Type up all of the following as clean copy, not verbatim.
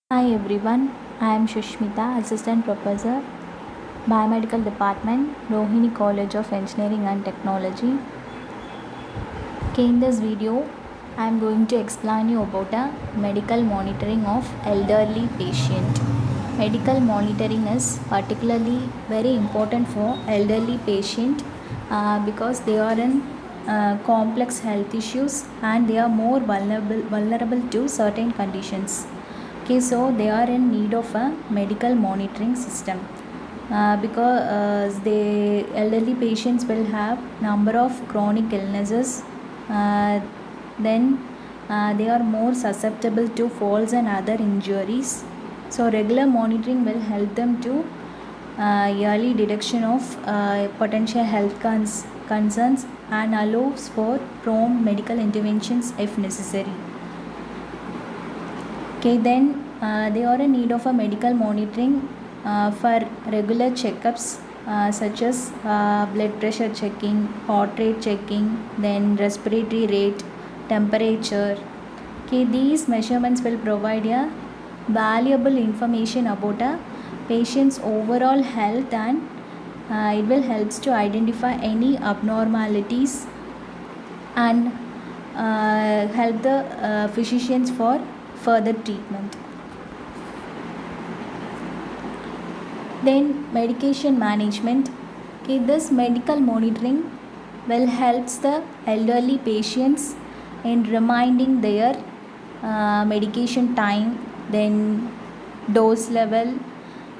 Hi everyone, I am Shushmita, Assistant Professor, Biomedical Department, Rohini College of Engineering and Technology. Okay, in this video, I am going to explain you about a medical monitoring of elderly patient. Medical monitoring is particularly very important for elderly patient because they are in complex health issues and they are more vulnerable to certain conditions. Okay, so they are in need of a medical monitoring system because the elderly patients will have number of chronic illnesses. Then they are more susceptible to falls and other injuries. So regular monitoring will help them to early detection of potential health concerns and allows for prompt medical interventions if necessary. Okay, then they are in need of a medical monitoring for regular checkups such as blood pressure checking, heart rate checking, then respiratory rate, temperature. Okay, these measurements will provide a valuable information about a patient's overall health and it will help to identify any abnormalities and help the physicians for further treatment. Then medication management. Okay, this medical monitoring will helps the elderly patients in reminding their medication time, then dose level.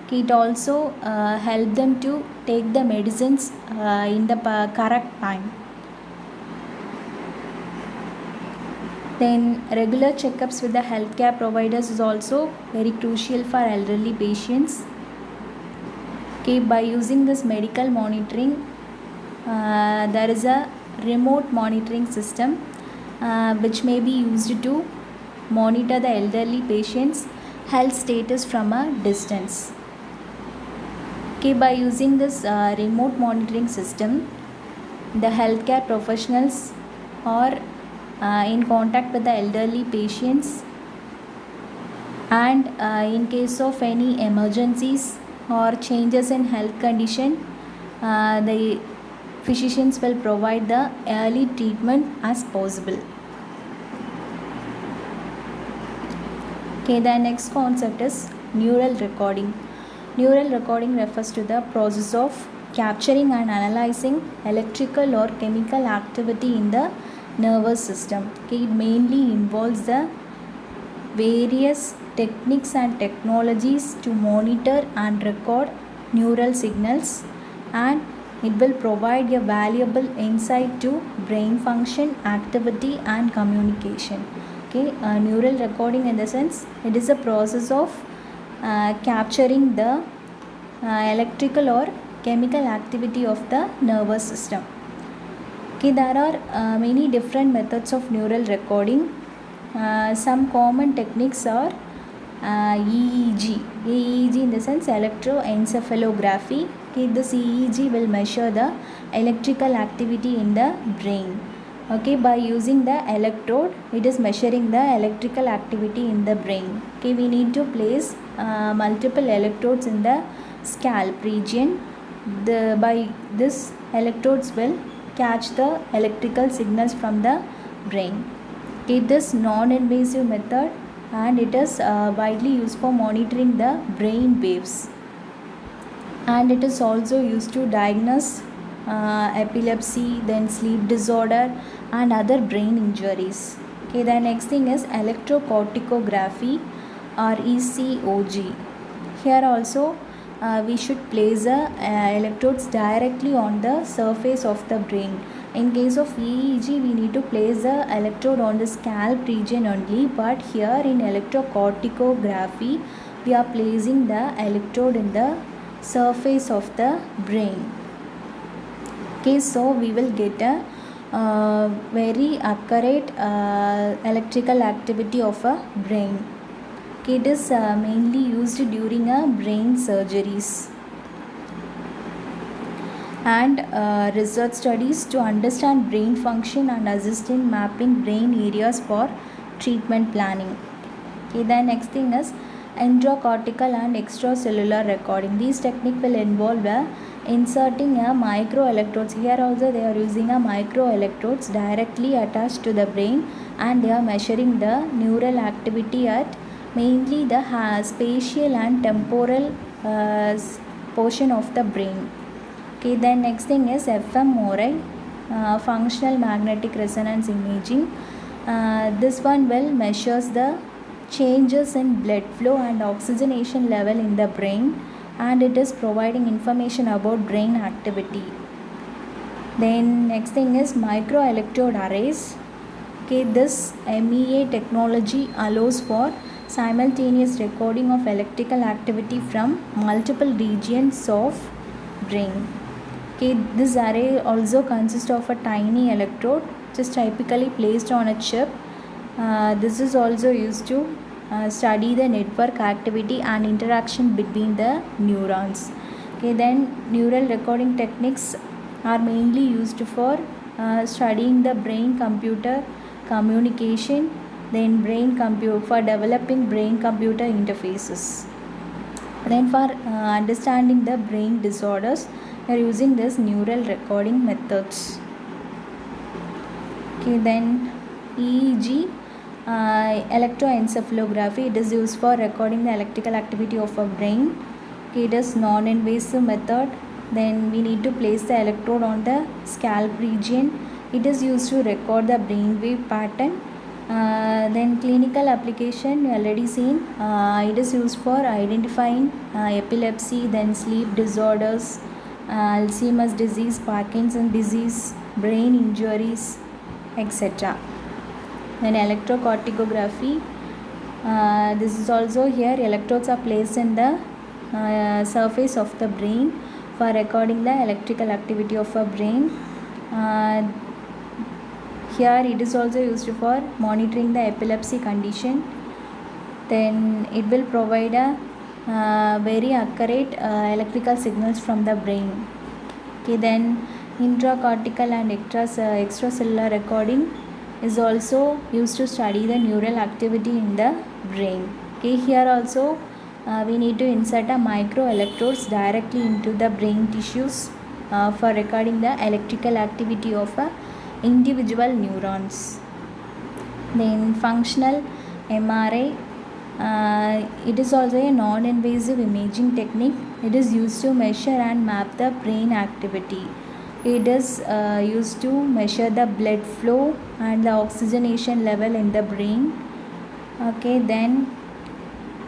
Okay, it also help them to take the medicines in the correct time. Then regular checkups with the healthcare providers is also very crucial for elderly patients. Okay, by using this medical monitoring, there is a remote monitoring system which may be used to monitor the elderly patients' health status from a distance. Okay, by using this remote monitoring system, the healthcare professionals are in contact with the elderly patients, and in case of any emergencies or changes in health condition, the physicians will provide the early treatment as possible. Okay, the next concept is neural recording. Neural recording refers to the process of capturing and analyzing electrical or chemical activity in the nervous system. Okay, it mainly involves the various techniques and technologies to monitor and record neural signals, and it will provide a valuable insight to brain function, activity and communication. Okay, neural recording in the sense it is a process of capturing the electrical or chemical activity of the nervous system. Okay, there are many different methods of neural recording. Some common techniques are EEG. EEG in the sense electroencephalography. Okay, this EEG will measure the electrical activity in the brain. Okay, by using the electrode, it is measuring the electrical activity in the brain. Okay, we need to place multiple electrodes in the scalp region. By this, electrodes will catch the electrical signals from the brain. It is non-invasive method and it is widely used for monitoring the brain waves, and it is also used to diagnose epilepsy, then sleep disorder and other brain injuries. Okay, the next thing is electrocorticography or ECOG. Here also we should place electrodes directly on the surface of the brain. In case of EEG, we need to place the electrode on the scalp region only, but here in electrocorticography, we are placing the electrode in the surface of the brain. Okay, so we will get a very accurate electrical activity of a brain. Okay, it is mainly used during brain surgeries and research studies to understand brain function and assist in mapping brain areas for treatment planning. Okay, the next thing is intracortical and extracellular recording. These technique will involve inserting a microelectrodes. Here also they are using a microelectrodes directly attached to the brain, and they are measuring the neural activity at mainly the spatial and temporal portion of the brain. Okay, then next thing is fMRI, functional magnetic resonance imaging. This one will measures the changes in blood flow and oxygenation level in the brain, and it is providing information about brain activity. Then next thing is microelectrode arrays. Okay, this MEA technology allows for simultaneous recording of electrical activity from multiple regions of brain. Okay, this array also consists of a tiny electrode just typically placed on a chip. This is also used to study the network activity and interaction between the neurons. Okay, then neural recording techniques are mainly used for studying the brain computer communication, then for developing brain computer interfaces. Then for understanding the brain disorders, we are using this neural recording methods. Okay, then EEG, electroencephalography, it is used for recording the electrical activity of a brain. Okay, it is non-invasive method. Then we need to place the electrode on the scalp region. It is used to record the brainwave pattern. Then clinical application we already seen. It is used for identifying epilepsy, then sleep disorders, Alzheimer's disease, Parkinson's disease, brain injuries, etc. Then electrocorticography, this is also here electrodes are placed in the surface of the brain for recording the electrical activity of a brain. Here it is also used for monitoring the epilepsy condition. Then it will provide a very accurate electrical signals from the brain. Okay, then intracortical and extracellular recording is also used to study the neural activity in the brain. Okay, here also we need to insert a microelectrodes directly into the brain tissues for recording the electrical activity of individual neurons. Then functional MRI, it is also a non-invasive imaging technique. It is used to measure and map the brain activity. It is used to measure the blood flow and the oxygenation level in the brain. Okay, then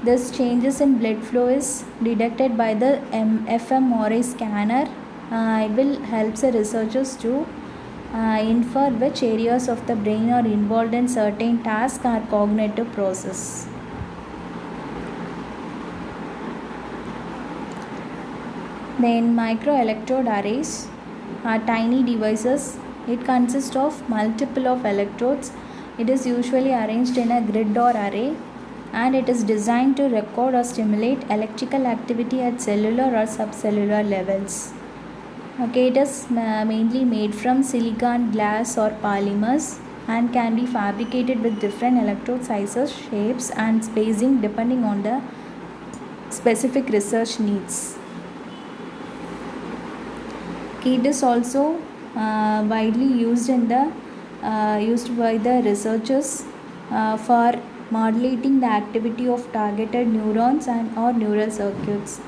this changes in blood flow is detected by the fMRI scanner. It will help the researchers to infer which areas of the brain are involved in certain tasks or cognitive process. Then microelectrode arrays are tiny devices. It consists of multiple of electrodes. It is usually arranged in a grid or array, and it is designed to record or stimulate electrical activity at cellular or subcellular levels. Okay, it is mainly made from silicon, glass or polymers, and can be fabricated with different electrode sizes, shapes and spacing depending on the specific research needs. Okay, it is also widely used used by the researchers for modulating the activity of targeted neurons and or neural circuits.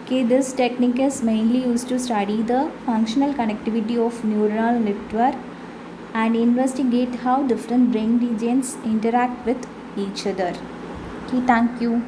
Okay, this technique is mainly used to study the functional connectivity of neural network and investigate how different brain regions interact with each other. Okay, thank you.